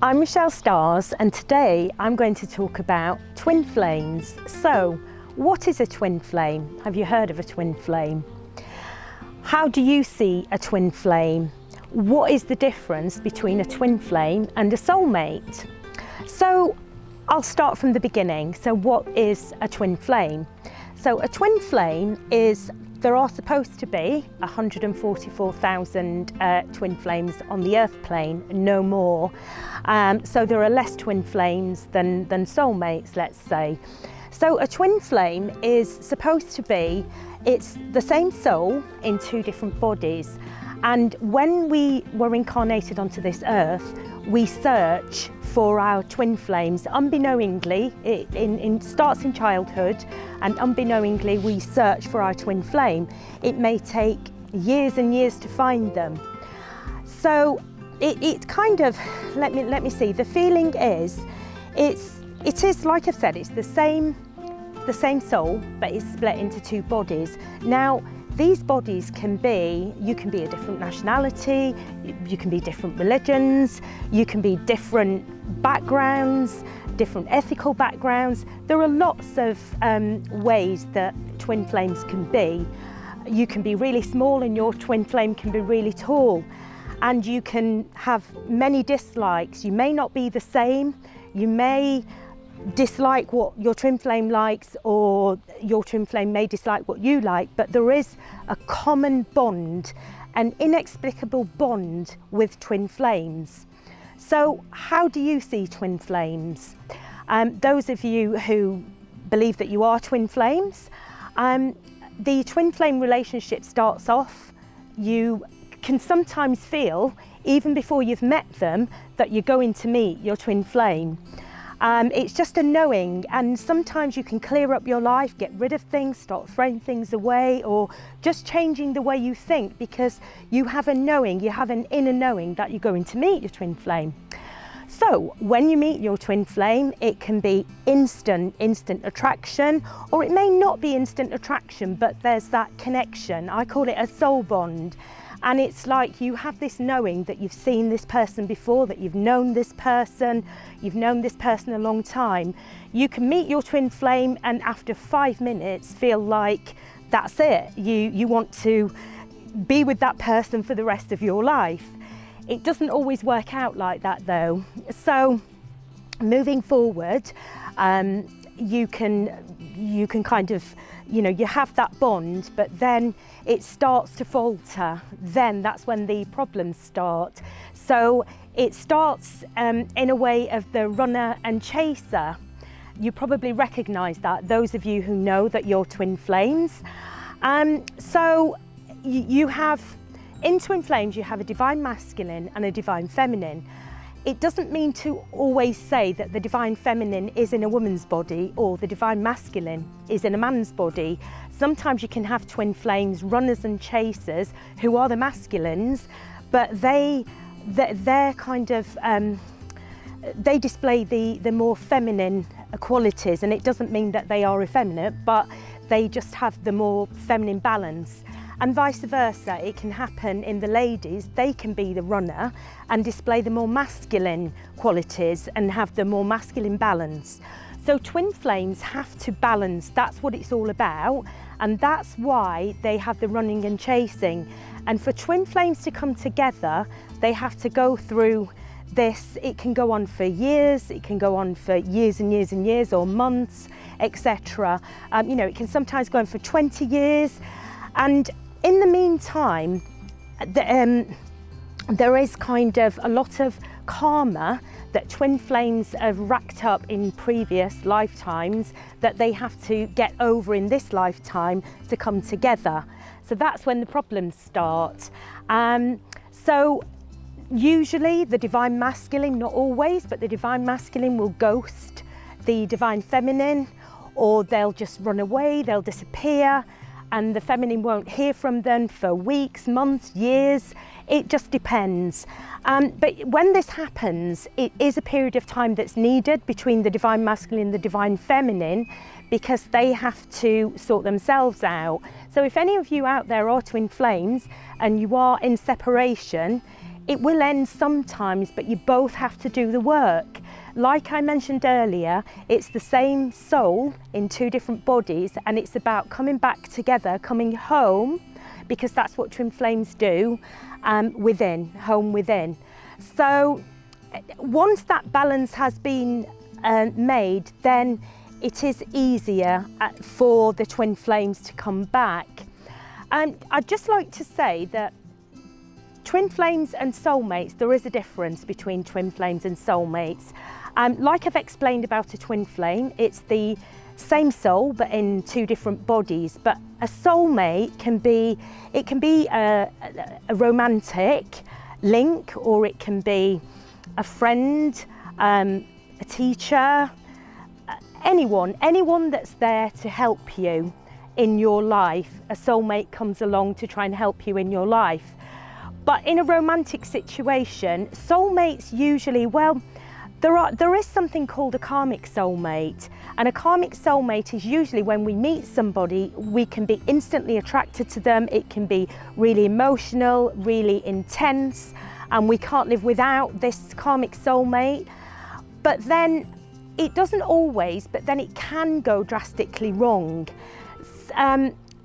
I'm Michelle Stars, and today I'm going to talk about twin flames. So, what is a twin flame? Have you heard of a twin flame? How do you see a twin flame? What is the difference between a twin flame and a soulmate? So, I'll start from the beginning. So, what is a twin flame? So, a twin flame is, there are supposed to be 144,000 twin flames on the Earth plane, no more. So there are less twin flames than soulmates, let's say. So a twin flame is supposed to be, it's the same soul in two different bodies. And when we were incarnated onto this earth, we search for our twin flames unbeknowingly. It starts in childhood, and unbeknowingly we search for our twin flame. It may take years and years to find them. So it kind of, let me see, the feeling is, it is like I've said, it's the same soul, but it's split into two bodies. Now, these bodies can be, you can be a different nationality, you can be different religions, you can be different backgrounds, different ethical backgrounds. There are lots of ways that twin flames can be. You can be really small and your twin flame can be really tall. And you can have many dislikes. You may not be the same. You may dislike what your twin flame likes, or your twin flame may dislike what you like, but there is a common bond, an inexplicable bond with twin flames. So how do you see twin flames? Those of you who believe that you are twin flames, the twin flame relationship starts off, you can sometimes feel, even before you've met them, that you're going to meet your twin flame. It's just a knowing, and sometimes you can clear up your life, get rid of things, start throwing things away, or just changing the way you think, because you have a knowing, you have an inner knowing that you're going to meet your twin flame. So when you meet your twin flame, it can be instant attraction, or it may not be instant attraction, but there's that connection. I call it a soul bond. And it's like you have this knowing that you've seen this person before, that you've known this person a long time. You can meet your twin flame and after 5 minutes feel like that's it. You want to be with that person for the rest of your life. It doesn't always work out like that though. So moving forward, you can kind of, you have that bond, but then it starts to falter. Then that's when the problems start. So it starts in a way of the runner and chaser. You probably recognize that, those of you who know that you're twin flames. So you have, in twin flames, you have a divine masculine and a divine feminine. It doesn't mean to always say that the divine feminine is in a woman's body or the divine masculine is in a man's body. Sometimes you can have twin flames, runners and chasers, who are the masculines, but they're kind of, they display the more feminine qualities, and it doesn't mean that they are effeminate, but they just have the more feminine balance. And vice versa, it can happen in the ladies. They can be the runner and display the more masculine qualities and have the more masculine balance. So twin flames have to balance, that's what it's all about. And that's why they have the running and chasing. And for twin flames to come together, they have to go through this. It can go on for years, it can go on for years and years and years, or months, etc. It can sometimes go on for 20 years. And in the meantime, there is kind of a lot of karma that twin flames have racked up in previous lifetimes that they have to get over in this lifetime to come together. So that's when the problems start. So usually the divine masculine, not always, but the divine masculine will ghost the divine feminine, or they'll just run away, they'll disappear, and the feminine won't hear from them for weeks, months, years. It just depends. But when this happens, it is a period of time that's needed between the divine masculine and the divine feminine, because they have to sort themselves out. So if any of you out there are twin flames and you are in separation, it will end sometimes, but you both have to do the work. Like I mentioned earlier, it's the same soul in two different bodies, and it's about coming back together, coming home, because that's what twin flames do, within, home within. So once that balance has been made, then it is easier for the twin flames to come back. I'd just like to say that twin flames and soulmates, there is a difference between twin flames and soulmates. Like I've explained about a twin flame, it's the same soul but in two different bodies. But a soulmate can be a romantic link, or it can be a friend, a teacher, anyone that's there to help you in your life. A soulmate comes along to try and help you in your life. But in a romantic situation, soulmates usually, well, there is something called a karmic soulmate, and a karmic soulmate is usually when we meet somebody, we can be instantly attracted to them. It can be really emotional, really intense, and we can't live without this karmic soulmate. But then it doesn't always, but then it can go drastically wrong.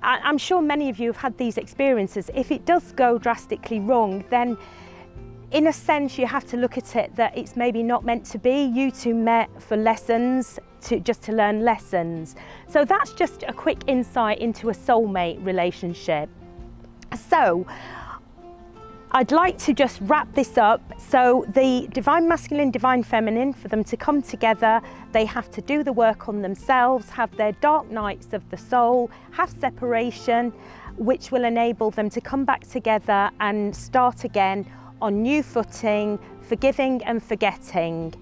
I'm sure many of you have had these experiences. If it does go drastically wrong, then in a sense you have to look at it that it's maybe not meant to be. You two met for lessons, just to learn lessons. So that's just a quick insight into a soulmate relationship. So I'd like to just wrap this up. So the divine masculine, divine feminine, for them to come together, they have to do the work on themselves, have their dark nights of the soul, have separation, which will enable them to come back together and start again on new footing, forgiving and forgetting.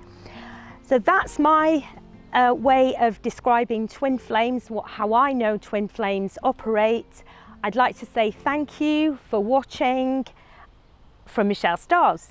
So that's my way of describing twin flames, how I know twin flames operate. I'd like to say thank you for watching. From Michelle Stars.